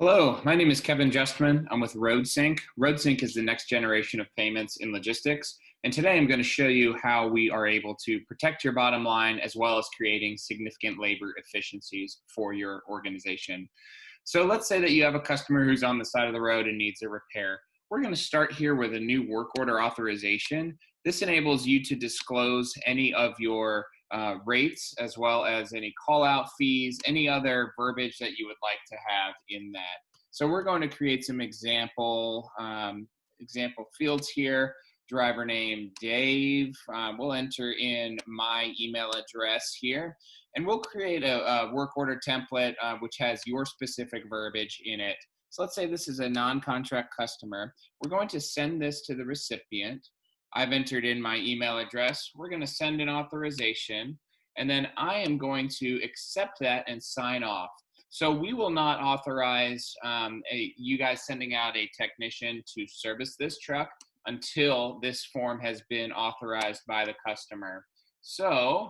Hello, my name is Kevin Justman. I'm with RoadSync. RoadSync is the next generation of payments in logistics. And today I'm going to show you how we are able to protect your bottom line as well as creating significant labor efficiencies for your organization. So let's say that you have a customer who's on the side of the road and needs a repair. We're going to start here with a new work order authorization. This enables you to disclose any of your rates as well as any call out fees, any other verbiage that you would like to have in that. So we're going to create some example fields here. Driver name Dave. We'll enter in my email address here, and we'll create a work order template which has your specific verbiage in it. So let's say this is a non-contract customer. We're going to send this to the recipient. I've entered in my email address. We're going to send an authorization, and then I am going to accept that and sign off. So we will not authorize you guys sending out a technician to service this truck until this form has been authorized by the customer. So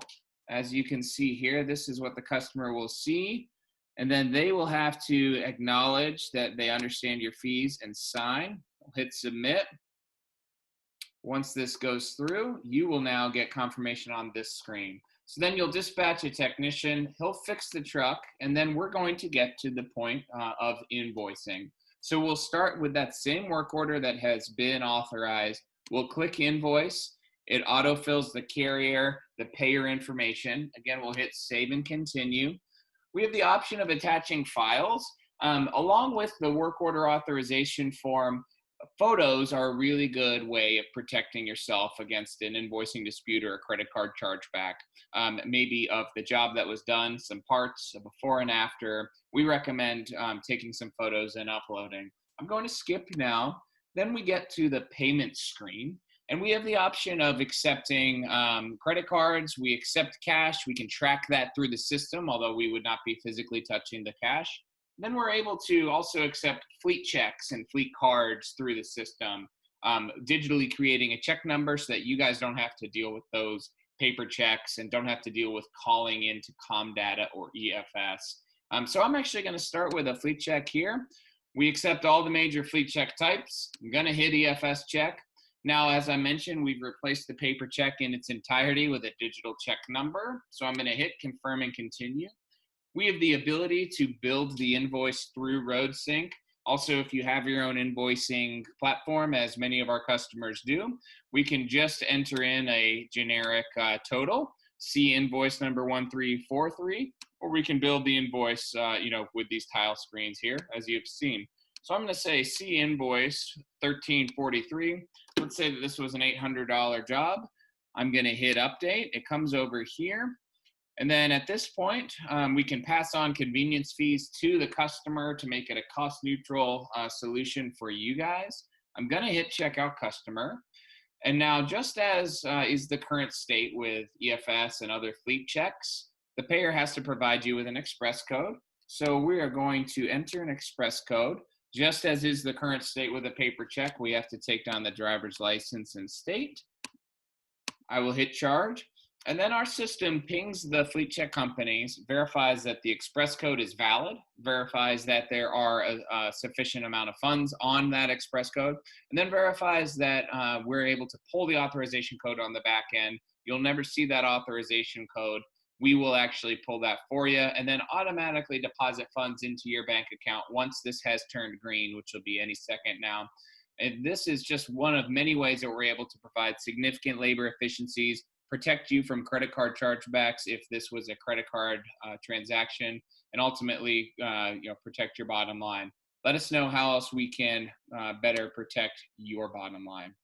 as you can see here, this is what the customer will see. And then they will have to acknowledge that they understand your fees and sign. We'll hit submit. Once this goes through, you will now get confirmation on this screen. So then you'll dispatch a technician, he'll fix the truck, and then we're going to get to the point of invoicing. So we'll start with that same work order that has been authorized. We'll click invoice. It autofills the carrier, the payer information. Again, we'll hit save and continue. We have the option of attaching files. Along with the work order authorization form, photos are a really good way of protecting yourself against an invoicing dispute or a credit card chargeback. Maybe of the job that was done, some parts, a before and after. We recommend taking some photos and uploading. I'm going to skip now. Then we get to the payment screen, and we have the option of accepting credit cards. We accept cash. We can track that through the system, although we would not be physically touching the cash. Then we're able to also accept fleet checks and fleet cards through the system, digitally creating a check number so that you guys don't have to deal with those paper checks and don't have to deal with calling into Comdata or EFS. So I'm actually going to start with a fleet check here. We accept all the major fleet check types. I'm going to hit EFS check. Now, as I mentioned, we've replaced the paper check in its entirety with a digital check number. So I'm going to hit confirm and continue. We have the ability to build the invoice through RoadSync. Also, if you have your own invoicing platform, as many of our customers do, we can just enter in a generic total, see invoice number 1343, or we can build the invoice with these tile screens here, as you've seen. So I'm going to say see invoice 1343. Let's say that this was an $800 job. I'm going to hit update. It comes over here. And then at this point, we can pass on convenience fees to the customer to make it a cost-neutral solution for you guys. I'm going to hit Checkout Customer. And now, just as is the current state with EFS and other fleet checks, the payer has to provide you with an express code. So we are going to enter an express code. Just as is the current state with a paper check, we have to take down the driver's license and state. I will hit charge. And then our system pings the fleet check companies, verifies that the express code is valid, verifies that there are a sufficient amount of funds on that express code, and then verifies that we're able to pull the authorization code on the back end. You'll never see that authorization code. We will actually pull that for you and then automatically deposit funds into your bank account once this has turned green, which will be any second now. And this is just one of many ways that we're able to provide significant labor efficiencies, protect you from credit card chargebacks if this was a credit card transaction, and ultimately protect your bottom line. Let us know how else we can better protect your bottom line.